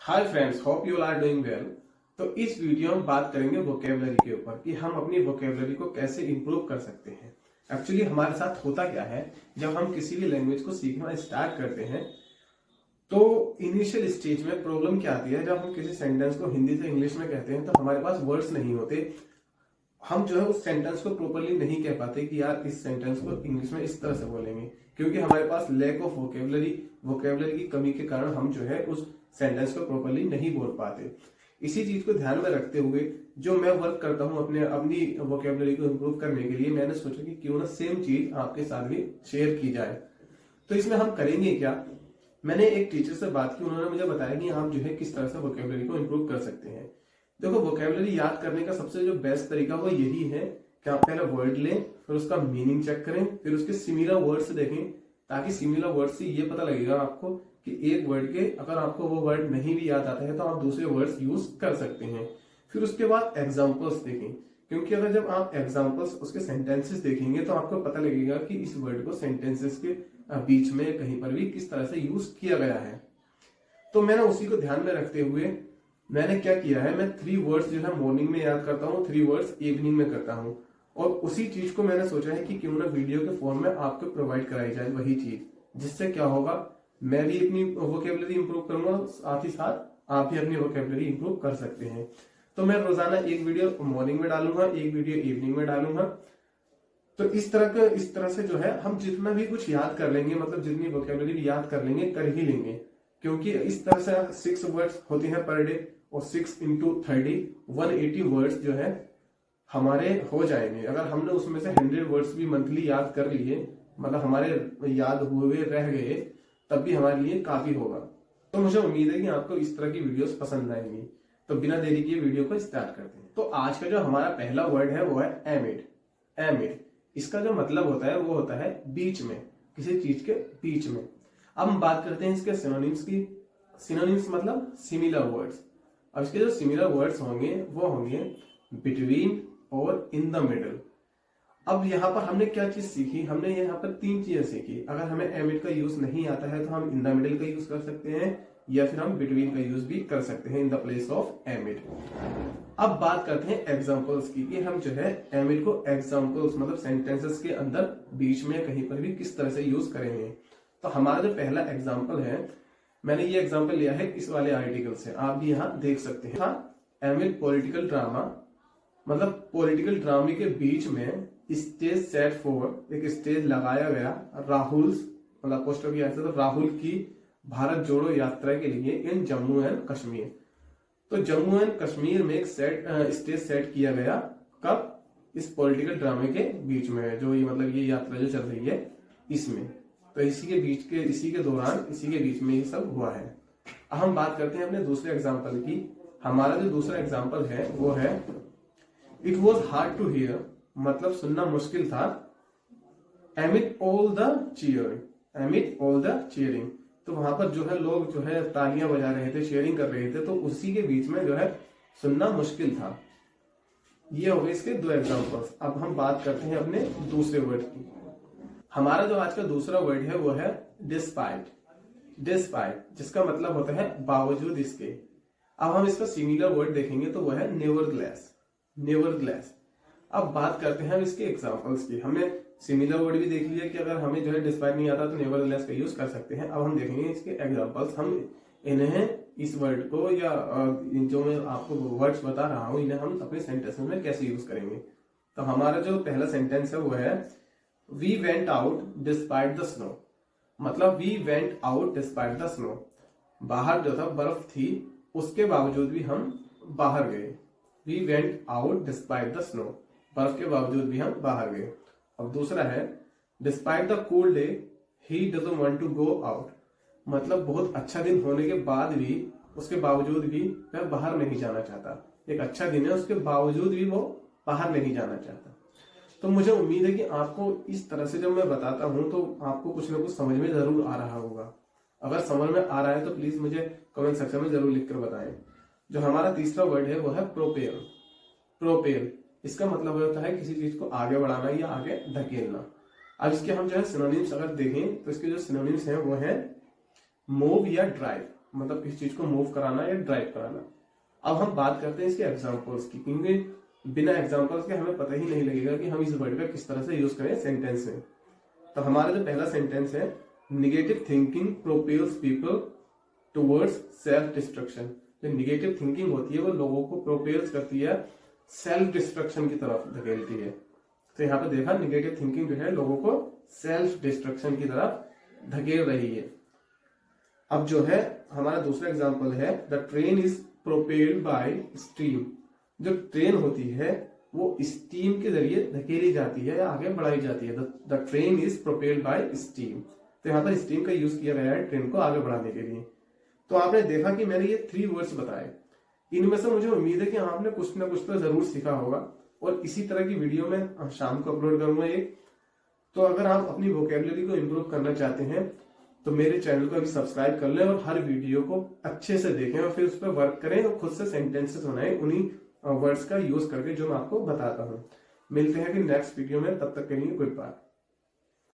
Hi friends, hope you are doing well. तो इस video में बात करेंगे वोकेबलरी के ऊपर कि हम अपनी वोकेबलरी को कैसे इंप्रूव कर सकते हैं। एक्चुअली हमारे साथ होता क्या है, जब हम किसी भी लैंग्वेज को सीखना स्टार्ट करते हैं तो इनिशियल स्टेज में प्रॉब्लम क्या आती है। जब हम किसी सेंटेंस को हिंदी से इंग्लिश में कहते हैं तो हमारे पास वर्ड्स नहीं होते। हम जो है उस सेंटेंस को प्रॉपरली नहीं कह पाते कि यार इस सेंटेंस को इंग्लिश में इस तरह से बोलेंगे, क्योंकि हमारे पास लैक ऑफ वोकेबलरी की कमी के कारण हम जो है उस सेंटेंस को प्रॉपरली नहीं बोल पाते। इसी चीज को ध्यान में रखते हुए जो मैं वर्क करता हूँ अपनी वोकेबलरी को इम्प्रूव करने के लिए, मैंने सोचा कि क्यों ना सेम चीज आपके साथ भी शेयर की जाए। तो इसमें हम करेंगे क्या, मैंने एक टीचर से बात की, उन्होंने मुझे बताया कि आप जो है किस तरह से वोकेबलरी को इम्प्रूव कर सकते हैं। देखो, वोकेबलरी याद करने का सबसे जो बेस्ट तरीका वो यही है कि आप पहले वर्ड लें, फिर उसका मीनिंग चेक करें, फिर उसके सिमिलर वर्ड्स देखें, ताकि सिमिलर वर्ड से ये पता लगेगा आपको कि एक वर्ड के अगर आपको वो वर्ड नहीं भी याद आता है तो आप दूसरे वर्ड्स यूज कर सकते हैं। फिर उसके बाद एग्जाम्पल्स देखें, क्योंकि अगर जब आप एग्जाम्पल्स उसके सेंटेंसेस देखेंगे तो आपको पता लगेगा कि इस वर्ड को सेंटेंसेस के बीच में कहीं पर भी किस तरह से यूज किया गया है। तो मैंने उसी को ध्यान में रखते हुए मैंने क्या किया है, मैं 3 वर्ड्स जो है मॉर्निंग में याद करता हूँ, 3 वर्ड्स इवनिंग में करता हूँ। और उसी चीज को मैंने सोचा है कि क्यों ना वीडियो के फॉर्म में आपको प्रोवाइड कराई जाए वही चीज, जिससे क्या होगा, मैं भी अपनी वोकेबलरी इंप्रूव करूंगा, साथ ही साथ आप भी अपनी वोकेबलरी इंप्रूव कर सकते हैं। तो मैं रोजाना एक वीडियो मॉर्निंग में डालूंगा, एक वीडियो इवनिंग में डालूंगा। तो इस तरह से जो है हम जितना भी कुछ याद कर लेंगे, मतलब जितनी वोकेबलरी भी याद कर लेंगे, कर ही लेंगे, क्योंकि इस तरह से 6 वर्ड्स होती हैं पर डे, और 6 इंटू 30 180 वर्ड्स जो है हमारे हो जाएंगे। अगर हमने उसमें से 100 वर्ड्स भी मंथली याद कर लिए, मतलब हमारे याद हुए रह गए, तब भी हमारे लिए काफी होगा। तो मुझे उम्मीद है कि आपको इस तरह की वीडियोस पसंद आएंगी। तो बिना देरी किए वीडियो को स्टार्ट करते हैं। तो आज का जो हमारा पहला वर्ड है वो है एमिड। एमिड, इसका जो मतलब होता है वो होता है बीच में, किसी चीज के बीच में। अब हम बात करते हैं इसके सिनोनिम्स की। सिनोनिम्स मतलब सिमिलर वर्ड्स। अब इसके जो सिमिलर वर्ड्स होंगे वो होंगे बिटवीन और इन द मिडल। अब यहाँ पर हमने क्या चीज सीखी, हमने यहाँ पर 3 चीजें सीखी। अगर हमें एमिड का यूज नहीं आता है तो हम इन द मिडल का यूज कर सकते हैं, या फिर हम बिटवीन का यूज भी कर सकते हैं इन द प्लेस ऑफ एमिड। अब बात करते हैं एग्जाम्पल्स की, कि हम जो है एमिड को एग्जाम्पल्स मतलब सेंटेंसेस के अंदर बीच में कहीं पर भी किस तरह से यूज करेंगे। तो हमारा जो पहला एग्जाम्पल है, मैंने ये एग्जाम्पल लिया है इस वाले आर्टिकल से, आप भी यहाँ देख सकते हैं। एमिड पॉलिटिकल ड्रामा, मतलब पॉलिटिकल ड्रामे के बीच में स्टेज सेट फॉर, एक स्टेज लगाया गया राहुल, मतलब पोस्टर किया तो राहुल की भारत जोड़ो यात्रा के लिए इन जम्मू एंड कश्मीर। तो जम्मू एंड कश्मीर में एक स्टेज सेट किया गया, कब, इस पॉलिटिकल ड्रामे के बीच में, जो ये मतलब ये यात्रा जो चल रही है इसमें। तो इसी के दौरान, इसी के बीच में ये सब हुआ है। अब हम बात करते हैं अपने दूसरे एग्जाम्पल की। हमारा जो दूसरा एग्जाम्पल है वो है it was hard to hear, मतलब सुनना मुश्किल था, amid all the cheering, amid all the cheering. तो वहां पर जो है लोग जो है तालियां बजा रहे थे, शेयरिंग कर रहे थे, तो उसी के बीच में जो है सुनना मुश्किल था। ये हो गए इसके 2 एग्जाम्पल्स। अब हम बात करते हैं अपने दूसरे वर्ड की। हमारा जो आज का दूसरा वर्ड है वो है डिस्पाइट। डिस्पाइट, जिसका मतलब होता है बावजूद इसके। अब हम इसका सिमिलर वर्ड देखेंगे तो वो है नेवरदलेस। नेवरदलेस। अब बात करते हैं इसके एग्जांपल्स की। हमने सिमिलर वर्ड भी देख लिया कि अगर हमें जो है डिस्पाइट नहीं आता तो नेवरदलेस का यूज कर सकते हैं। अब हम देखेंगे इसके एग्जांपल्स। हम इन्हें, इस वर्ड को या जो मैं आपको वर्ड्स बता रहा हूं, इन्हें हम अपने सेंटेंस में कैसे यूज करेंगे। तो हमारा जो पहला सेंटेंस है वो है we went out despite the snow, मतलब we went out despite the snow, बाहर जो था बर्फ थी उसके बावजूद भी हम बाहर गए। We went out despite the snow, बर्फ के बावजूद भी हम बाहर गए। अब दूसरा है despite the cool day he doesn't want to go out, मतलब बहुत अच्छा दिन होने के बाद भी, उसके बावजूद भी वह बाहर नहीं जाना चाहता। एक अच्छा दिन है, उसके बावजूद भी वो बाहर नहीं जाना चाहता। तो मुझे उम्मीद है कि आपको इस तरह से जब मैं बताता हूं तो आपको कुछ ना कुछ समझ में जरूर आ रहा होगा। अगर समझ में आ रहा है तो प्लीज मुझे कमेंट सेक्शन में जरूर लिखकर बताएं। जो हमारा तीसरा वर्ड है वो है प्रोपेल। प्रोपेल, इसका मतलब होता है किसी चीज को आगे बढ़ाना या आगे धकेलना। अब इसके हम जो है सिनोनिम्स अगर देखें तो इसके जो सिनोनिम्स हैं वो है मूव या ड्राइव। मतलब किसी चीज को मूव कराना या ड्राइव कराना। अब हम बात करते हैं इसके एग्जांपल्स की, क्योंकि बिना एग्जांपल्स के हमें पता ही नहीं लगेगा कि हम इस वर्ड का किस तरह से यूज करें सेंटेंस में। तो हमारा जो पहला सेंटेंस है, negative thinking propels people towards self destruction. जो निगेटिव थिंकिंग होती है वो लोगों को प्रोपेल्स करती है, सेल्फ डिस्ट्रक्शन की तरफ धकेलती है। तो यहाँ पे देखा, निगेटिव थिंकिंग जो है लोगों को सेल्फ डिस्ट्रक्शन की तरफ धकेल रही है। अब जो है हमारा दूसरा एग्जांपल है, the train is propelled bye steam. जो ट्रेन होती है वो स्टीम के जरिए धकेली जाती है या आगे बढ़ाई जाती है। The train is propelled bye steam. तो यहाँ पर स्टीम का यूज किया गया है ट्रेन को आगे बढ़ाने के लिए। तो आपने देखा कि मैंने ये 3 वर्ड्स बताए, इनमें से मुझे उम्मीद है कि आपने कुछ ना कुछ तो जरूर सीखा होगा, और इसी तरह की वीडियो मैं शाम को अपलोड करूंगा एक। तो अगर आप अपनी वोकेबलरी को इम्प्रूव करना चाहते हैं तो मेरे चैनल को अभी सब्सक्राइब कर लें और हर वीडियो को अच्छे से देखें और फिर उस पर वर्क करें और खुद से सेंटेंसेस बनाएं उन्हीं वर्ड्स का यूज करके जो मैं आपको बताता हूँ। मिलते हैं फिर नेक्स्ट वीडियो में, तब तक के लिए गुड बाय।